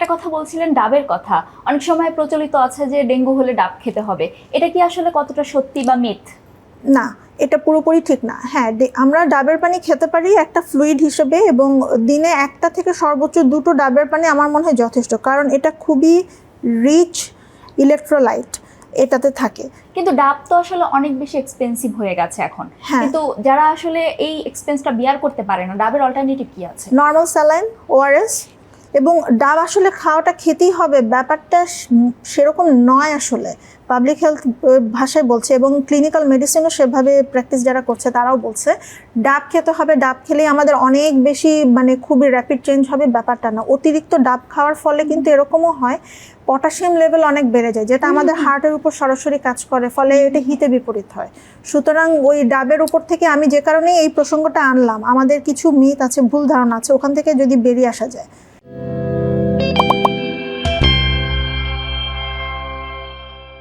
একটা কথা বলছিলেন ডাবের কথা, অনেক সময় প্রচলিত আছে যে ডেঙ্গু হলে ডাব খেতে হবে, এটা কি আসলে কতটা সত্যি বা মিথ? না, এটা পুরোপুরি ঠিক না। হ্যাঁ, আমরা ডাবের পানি খেতে পারি একটা ফ্লুইড হিসেবে, এবং দিনে একটা থেকে সর্বোচ্চ 2টো ডাবের পানি আমার মনে হয় যথেষ্ট, কারণ এটা খুবই রিচ ইলেকট্রোলাইট এটাতে থাকে। কিন্তু ডাব তো আসলে অনেক বেশি এক্সপেন্সিভ হয়ে গেছে এখন। হ্যাঁ। কিন্তু যারা আসলে এই এক্সপেন্সটা বিয়ার করতে পারে না, ডাবের অল্টারনেটিভ কি আছে? Normal saline, ORS. এবং ডাব আসলে খাওয়াটা খেতেই হবে ব্যাপারটা সেরকম নয় আসলে। পাবলিক হেলথ ভাষায় বলছে, এবং ক্লিনিক্যাল মেডিসিনও সেভাবে প্র্যাকটিস যারা করছে তারাও বলছে ডাব খেতে হবে, ডাব খেলেই আমাদের অনেক বেশি মানে খুবই র্যাপিড চেঞ্জ হবে, ব্যাপারটা না। অতিরিক্ত ডাব খাওয়ার ফলে কিন্তু এরকমও হয় পটাশিয়াম লেভেল অনেক বেড়ে যায়, যেটা আমাদের হার্টের উপর সরাসরি কাজ করে, ফলে এটা হিতে বিপরীত হয়। সুতরাং ওই ডাবের উপর থেকে আমি যে কারণে এই প্রসঙ্গটা আনলাম, আমাদের কিছু মিথ আছে, ভুল ধারণা আছে, ওখান থেকে যদি বেরিয়ে আসা যায়।